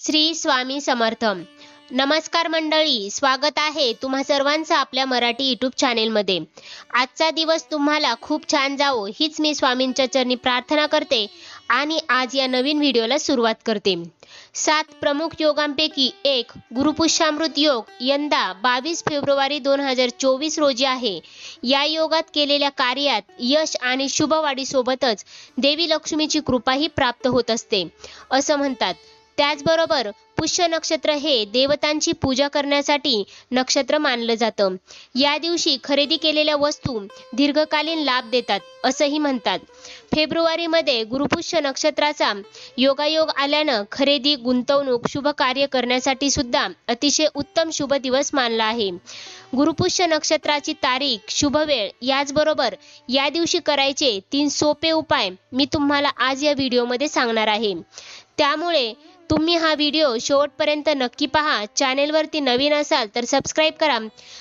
श्री स्वामी समर्थ. नमस्कार मंडळी, स्वागत आहे तुम्हा सर्वांचं आपल्या मराठी यूट्यूब चॅनेलमध्ये. आजचा दिवस तुम्हाला खूप छान जावो हीच मी स्वामींच्या चरणी प्रार्थना करते आणि आज या नवीन व्हिडिओला सुरुवात करते. 7 प्रमुख योगांपैकी एक गुरुपुष्यामृत योग यंदा 22 फेब्रुवारी 2024 रोजी आहे. या योगात केलेल्या कार्यात यश आणि शुभवाढीसोबतच देवी लक्ष्मीची कृपाही प्राप्त होत असते असं म्हणतात. त्याचबरोबर पुष्य नक्षत्र हे देवतांची पूजा करण्यासाठी नक्षत्र मानलं जातं. या दिवशी खरेदी केलेल्या वस्तू दीर्घकालीन लाभ देतात असंही म्हणतात. फेब्रुवारीमध्ये गुरुपुष्य नक्षत्राचा योगायोग आल्यानं खरेदी, गुंतवणूक, शुभ कार्य करण्यासाठी सुद्धा अतिशय उत्तम शुभ दिवस मानला आहे. गुरुपुष्य नक्षत्राची तारीख, शुभ वेळ याचबरोबर या दिवशी करायचे 3 सोपे उपाय मी तुम्हाला आज या व्हिडिओमध्ये सांगणार आहे. त्यामुळे तुम्ही हा व्हिडिओ शेवटपर्यंत नक्की पहा. चॅनेलवरती नवीन असाल तर सबस्क्राईब करा,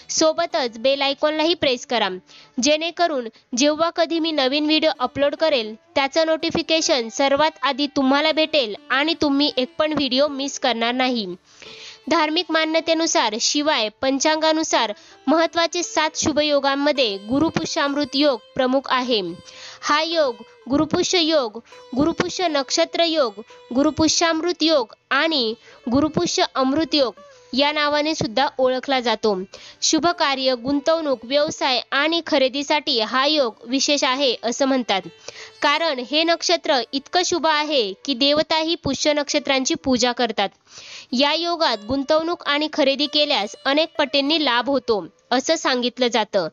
सोबतच बेल आयकॉनलाही प्रेस करा, जेणेकरून जेव्हा कधी मी नवीन व्हिडिओ अपलोड करेल त्याचं नोटिफिकेशन सर्वात आधी तुम्हाला भेटेल आणि तुम्ही एक पण व्हिडिओ मिस करणार नाही. धार्मिक मान्यतेनुसार शिवाय पंचांगानुसार महत्त्वाचे 7 शुभ योगांमध्ये गुरुपुष्यामृत योग प्रमुख आहे. हा योग गुरुपुष्य योग, गुरुपुष्य नक्षत्र योग, गुरुपुष्यामृत योग आणि गुरुपुष्य अमृत योग या नावाने सुद्धा ओळखला जातो. शुभ कार्य, गुंतवणूक, व्यवसाय आणि खरेदीसाठी हा योग विशेष आहे असं म्हणतात. कारण हे नक्षत्र इतकं शुभ आहे की देवताही पुष्य नक्षत्रांची पूजा करतात. या योगात गुंतवणूक आणि खरेदी केल्यास अनेक पटींनी लाभ होतो असं सांगितलं जातं.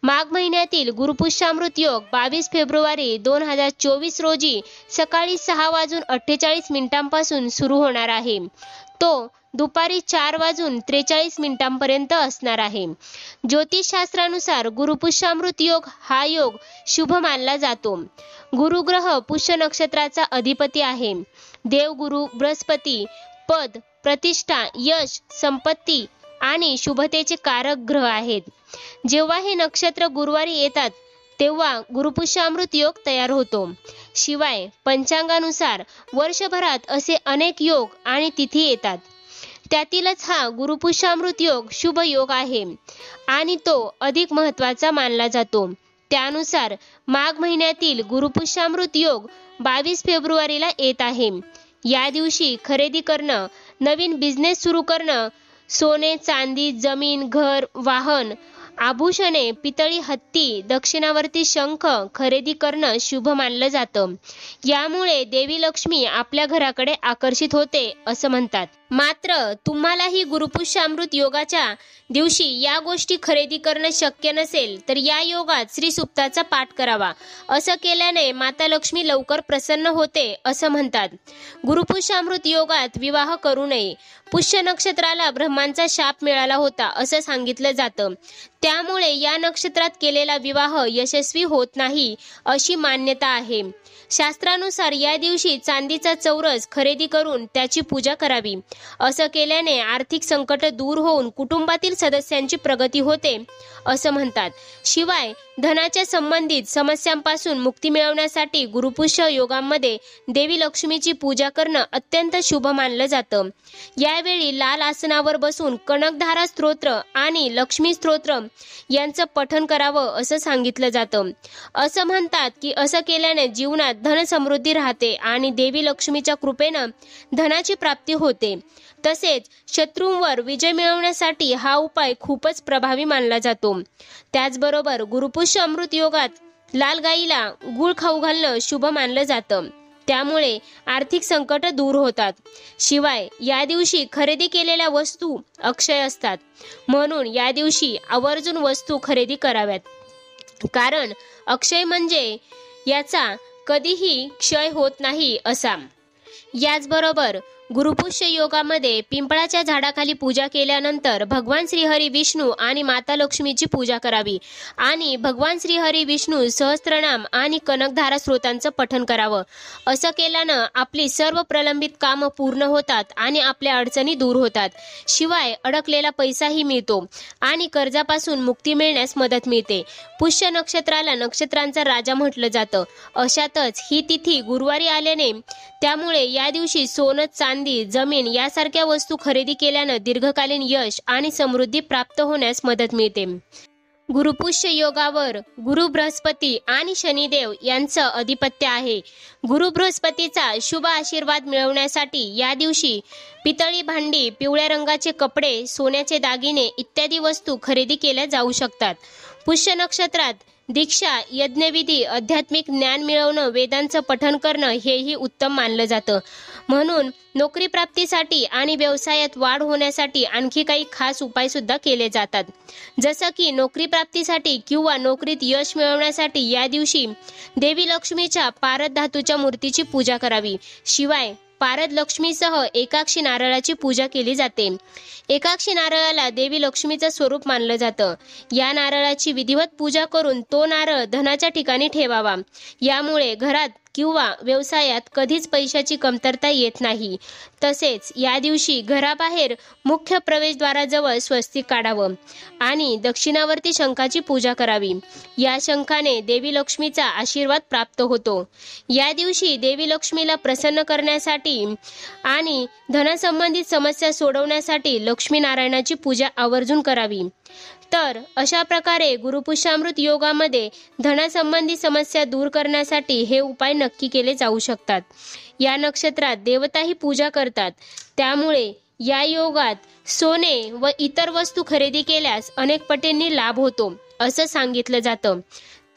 माघ महिन्यातील गुरुपुष्यामृत योग 22 फेब्रुवारी 2024 रोजी सकाळी 6:48 सुरू होणार आहे. तो दुपारी 4:43 पर्यंत असणार आहे. ज्योतिषशास्त्रानुसार गुरुपुष्यामृत योग हा योग शुभ मानला जातो. गुरुग्रह पुष्य नक्षत्राचा अधिपती आहे. देवगुरु बृहस्पती पद, प्रतिष्ठा, यश, संपत्ती आणि शुभतेचे कारक ग्रह आहेत. जेव्हा हे नक्षत्र गुरुवारी येतात तेव्हा गुरुपुष्यामृत योग तयार होतो. शिवाय पंचांगानुसार वर्षभरात असे अनेक योग आणि तिथी येतात. त्यातीलच हा गुरुपुष्यामृत योग शुभ योग आहे आणि तो अधिक महत्त्वाचा मानला जातो. त्यानुसार माघ महिन्यातील गुरुपुष्यामृत योग 22 फेब्रुवारीला येत आहे. या दिवशी खरेदी करणं, नवीन बिझनेस सुरू करणं, सोने, चांदी, जमीन, घर, वाहन, आभूषणे, पितळी हत्ती, दक्षिणावर्ती शंख खरेदी करणं शुभ मानलं जातं. यामुळे देवी लक्ष्मी आपल्या घराकडे आकर्षित होते असं म्हणतात. मात्र तुम्हालाही गुरुपुष्यामृत योगाच्या दिवशी या गोष्टी खरेदी करणं शक्य नसेल तर या योगात श्री सुक्ताचा पाठ करावा. असं केल्याने माता लक्ष्मी लवकर प्रसन्न होते असं म्हणतात. गुरुपुष्यामृत योगात विवाह करू नये. पुष्य नक्षत्राला ब्रह्मांचा शाप मिळाला होता असं सांगितलं जातं. त्यामुळे या नक्षत्रात केलेला विवाह यशस्वी होत नाही अशी मान्यता आहे. शास्त्रानुसार या दिवशी चांदीचा चौरस खरेदी करून त्याची पूजा करावी. असं केल्याने आर्थिक संकट दूर होऊन कुटुंबातील सदस्यांची प्रगती होते असं म्हणतात. शिवाय धनाच्या संबंधित समस्यांपासून मुक्ती मिळवण्यासाठी गुरुपुष्य योगांमध्ये देवी लक्ष्मीची पूजा करणं अत्यंत शुभ मानलं जातं. यावेळी लाल आसनावर बसून कनकधारा स्तोत्र आणि लक्ष्मी स्तोत्र यांचं पठण करावं असं सांगितलं जातं. असं म्हणतात की असं केल्याने जीवनात धन समृद्धी राहते आणि देवी लक्ष्मीच्या कृपेनं धनाची प्राप्ती होते. तसेच शत्रूंवर विजय मिळवण्यासाठी हा उपाय खूपच प्रभावी मानला जातो. त्याचबरोबर गुरुपुष्य अमृत योगात लाल गाईला गूळ खाऊ घालणं शुभ मानलं जातं. त्यामुळे आर्थिक संकट दूर होतात. शिवाय या दिवशी खरेदी केलेल्या वस्तू अक्षय असतात. म्हणून या दिवशी आवर्जून वस्तू खरेदी कराव्यात. कारण अक्षय म्हणजे याचा कधीही क्षय होत नाही असा. याचबरोबर गुरुपुष्य योगामध्ये पिंपळाच्या झाडाखाली पूजा केल्यानंतर भगवान श्रीहरी विष्णू आणि माता लक्ष्मीची पूजा करावी आणि भगवान श्रीहरी विष्णू सहस्त्रनाम आणि कनकधारा स्त्रोतांचं पठण करावं. असं केल्यानं आपली सर्व प्रलंबित कामं पूर्ण होतात आणि आपल्या अडचणी दूर होतात. शिवाय अडकलेला पैसाही मिळतो आणि कर्जापासून मुक्ती मिळण्यास मदत मिळते. पुष्य नक्षत्राला नक्षत्रांचा राजा म्हटलं जातं. अशातच ही तिथी गुरुवारी आल्याने त्यामुळे या दिवशी सोनं, चांदी चांदी, जमीन यासारख्या वस्तू खरेदी केल्यानं दीर्घकालीन यश आणि समृद्धी प्राप्त होण्यास मदत मिळते. गुरुपुष्य योगावर गुरु बृहस्पती आणि शनिदेव यांचं अधिपत्य आहे. गुरु बृहस्पतीचा शुभ आशीर्वाद मिळवण्यासाठी या दिवशी पितळी भांडी, पिवळ्या रंगाचे कपडे, सोन्याचे दागिने इत्यादी वस्तू खरेदी केल्या जाऊ शकतात. पुष्य नक्षत्रात दीक्षा, यज्ञविधी, आध्यात्मिक ज्ञान मिळवणं, वेदांचं पठण करणं हेही उत्तम मानलं जातं. म्हणून नोकरी प्राप्तीसाठी आणि व्यवसायात वाढ होण्यासाठी आणखी काही खास उपाय सुद्धा केले जातात. जसं की नोकरी प्राप्तीसाठी किंवा नोकरीत यश मिळवण्यासाठी या दिवशी देवी लक्ष्मीच्या पारद धातूच्या मूर्तीची पूजा करावी. शिवाय पारद लक्ष्मीसह एकाक्षी नारळाची पूजा केली जाते. एकाक्षी नारळाला देवी लक्ष्मीचं स्वरूप मानलं जातं. या नारळाची विधिवत पूजा करून तो नारळ धनाच्या ठिकाणी ठेवावा. यामुळे घरात किंवा व्यवसायात कधीच पैशाची कमतरता येत नाही. तसेच या दिवशी घराबाहेर मुख्य प्रवेशद्वाराजवळ स्वस्तिक काढावं आणि दक्षिणावर्ती शंखाची पूजा करावी. या शंखाने देवी लक्ष्मीचा आशीर्वाद प्राप्त होतो. या दिवशी देवी लक्ष्मीला प्रसन्न करण्यासाठी आणि धनासंबंधित समस्या सोडवण्यासाठी लक्ष्मीनारायणाची पूजा आवर्जून करावी. तर अशा प्रकारे गुरुपुष्यामृत योगामध्ये धनासंबंधी समस्या दूर करण्यासाठी हे उपाय नक्की केले जाऊ शकतात. या नक्षत्रात देवताही पूजा करतात. त्यामुळे या योगात सोने व इतर वस्तू खरेदी केल्यास अनेक पटींनी लाभ होतो असं सांगितलं जातं.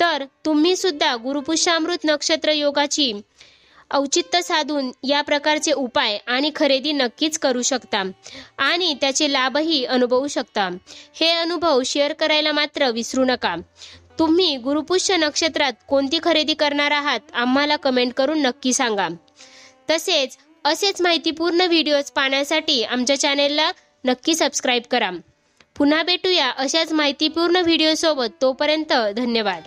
तर तुम्ही सुद्धा गुरुपुष्यामृत नक्षत्र योगाची औचित्य साधून या प्रकारचे उपाय आणि खरेदी नक्कीच करू शकता आणि त्याचे लाभही अनुभवू शकता. हे अनुभव शेअर करायला मात्र विसरू नका. तुम्ही गुरुपुष्य नक्षत्रात कोणती खरेदी करणार आहात आम्हाला कमेंट करून नक्की सांगा. तसेच असेच माहितीपूर्ण व्हिडिओज पाहण्यासाठी आमच्या चॅनेलला नक्की सबस्क्राईब करा. पुन्हा भेटूया अशाच माहितीपूर्ण व्हिडिओसोबत. तोपर्यंत धन्यवाद.